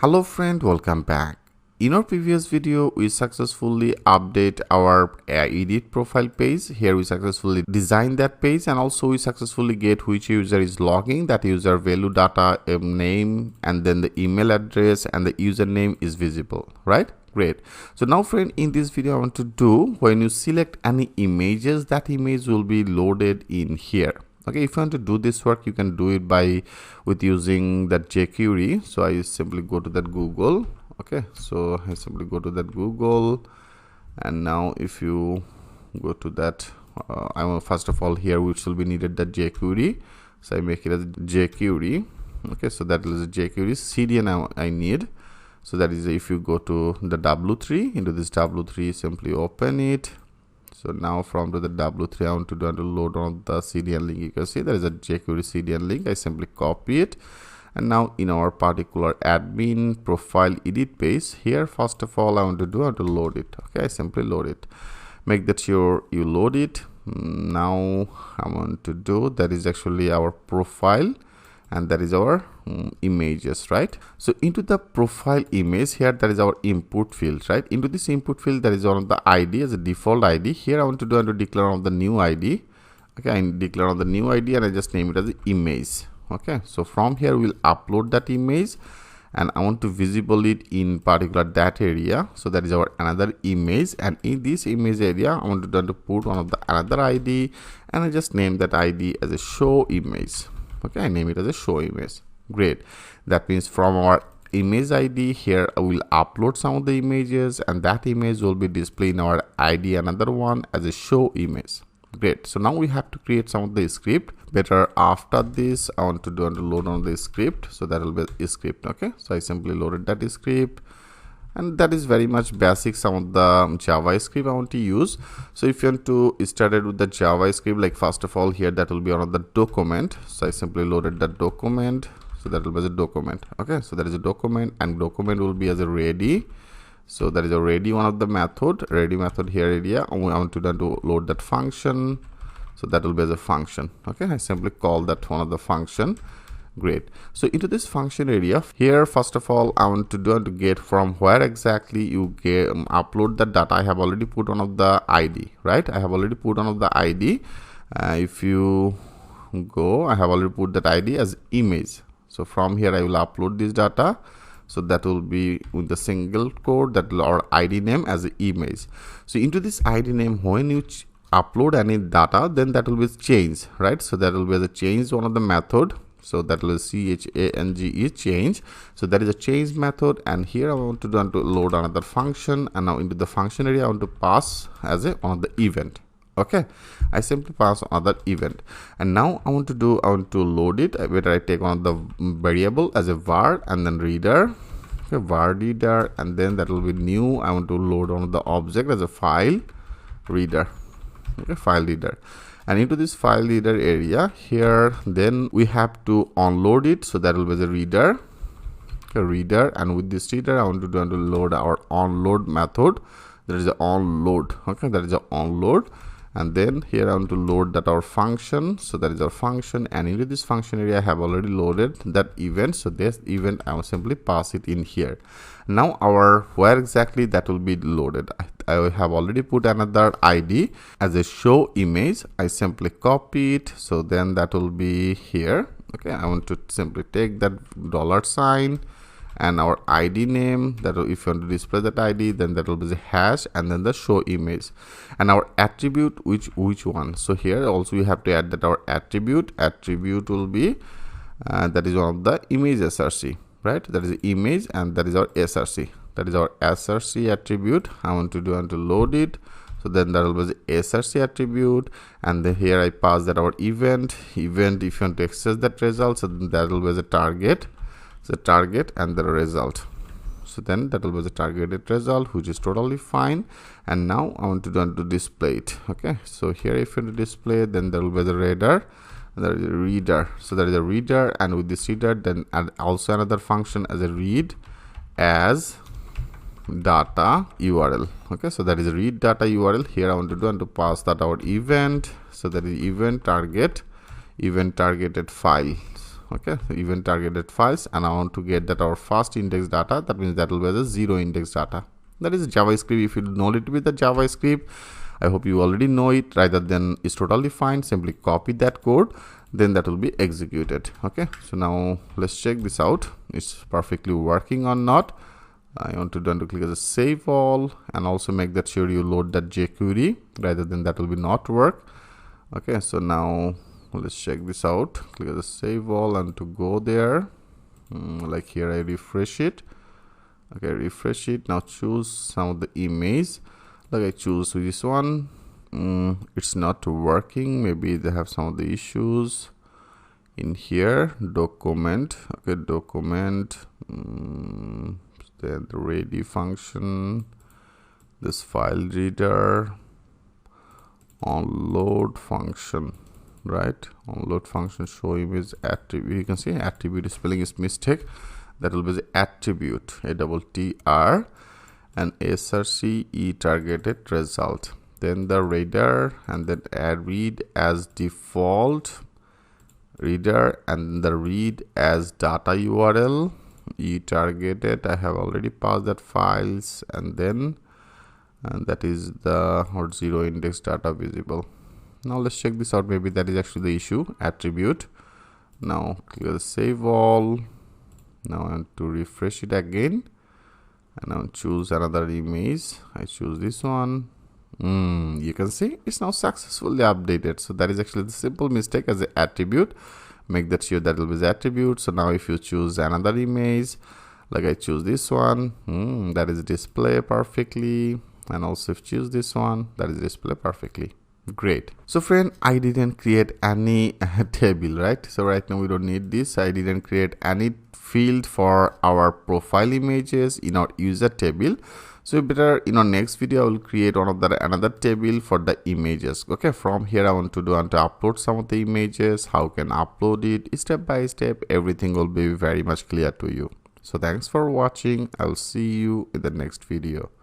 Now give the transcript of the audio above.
Hello friend, welcome back. In our previous video, we successfully update our edit profile page. Here we successfully design that page, and also we successfully get which user is logging, that user value data, name, and then the email address and the username is visible, right? Great. So now friend, in this video I want to do, when you select any images, that image will be loaded in here. Okay, if you want to do this work, you can do it with using that jQuery. So I simply go to that Google. Okay, so I simply go to that Google, and now if you go to that, I will first of all here which will be needed that jQuery. So I make it as jQuery. Okay, so that is a jQuery CDN I need. So that is, if you go to the W3, into this W3, simply open it. So now from to the W3, I want to load on the CDN link. You can see there is a jQuery CDN link. I simply copy it, and now in our particular admin profile edit page here, first of all I want to load it. Okay, I simply load it. Make that sure you load it. Now I want to do, that is actually our profile, and that is our images, right? So into the profile image here, that is our input field, right? Into this input field, there is one of the ID as a default ID. Here I want to declare on the new ID. Okay, I declare on the new ID and I just name it as image. Okay, so from here we'll upload that image, and I want to visible it in particular that area. So that is our another image, and in this image area I want to put one of the another ID, and I just name that ID as a show image. Okay, I name it as a show image. Great. That means from our image ID here, I will upload some of the images, and that image will be displayed in our ID another one as a show image. Great. So now we have to create some of the script. Better after this, I want to load on the script. So that will be a script. Okay, so I simply loaded that script, and that is very much basic, some of the JavaScript I want to use. So if you want to start it with the JavaScript, like first of all here, that will be on the document. So I simply loaded that document. So that will be a document. Okay, so that is a document, and document will be as a ready. So that is a ready, one of the ready method here area, and we want to load that function. So that will be as a function. Okay, I simply call that one of the function. Great. So into this function area here, first of all I want to get from where exactly you upload the data. I have already put one of the ID, right? I have already put one of the ID. If you go, I have already put that ID as image. So from here I will upload this data. So that will be with the single code, that our ID name as an image. So into this ID name, when you upload any data, then that will be change, right? So that will be as a change, one of the method. So that will change is change. So that is a change method, and here I want to load another function, and now into the function area I want to pass as one of the event. Okay, I simply pass another event, and now I want to load it. Whether I take one of the variable as a var, and then reader. Okay, var reader, and then that will be new. I want to load one of the object as a file reader. Okay, file reader. And into this file reader area here, then we have to unload it. So that will be the reader. Okay, reader, and with this reader I want to load our onload method. There is a onload. Okay, that is a onload, and then here I want to load that our function. So that is our function, and into this function area I have already loaded that event. So this event I will simply pass it in here. Now our where exactly that will be loaded, I have already put another ID as a show image. I simply copy it, so then that will be here. Okay, I want to simply take that $sign and our ID name, that if you want to display that ID, then that will be the hash, and then the show image, and our attribute, which one. So here also you have to add that our attribute will be that is one of the image src, right? That is the image, and that is our src. That is our src attribute. I want to load it. So then that will be the src attribute, and then here I pass that our event. If you want to access that result, so that will be the target. So target and the result. So then that will be the targeted result, which is totally fine. And now I want to display it. Okay, so here if you want to display, then there will be the reader. There is a reader. So there is a reader, and with this reader, then add also another function as a read as data URL. Okay, so that is a read data URL. Here I want to pass that our event. So that is event target, event targeted file. okay, event targeted files, and I want to get that our first index data. That means that will be the 0 index data. That is JavaScript. If you know it with the JavaScript, I hope you already know it. Rather than it's totally fine, simply copy that code, then that will be executed. Okay, so now let's check this out. It's perfectly working or not. I want to click as a save all, and also make that sure you load that jQuery. Rather than that will be not work. Okay, so now let's check this out. Click as a save all, and to go there, like here I refresh it. Okay, refresh it. Now choose some of the image. Like I choose this one. It's not working. Maybe they have some of the issues in here. Document. Okay, document. Then the ready function, this file reader, onload function, right? Onload function show image attribute. You can see attribute spelling is mistake. That will be the attribute, ATTR, and src e targeted result. Then the reader, and then add read as default reader, and the read as data URL. E targeted, I have already passed that files, and then that is the 0 index data visible. Now let's check this out. Maybe that is actually the issue, attribute. Now click save all. Now I want to refresh it again, and I'll choose another image. I choose this one. You can see it's now successfully updated. So that is actually the simple mistake as an attribute. Make that sure that will be the attribute. So now if you choose another image, like I choose this one, that is display perfectly. And also if choose this one, that is display perfectly. Great. So friend, I didn't create any table, right? So right now we don't need this. I didn't create any field for our profile images in our user table. So better in our next video I will create another table for the images. Okay, from here I want to upload some of the images, how can upload it, step by step, everything will be very much clear to you. So thanks for watching. I will see you in the next video.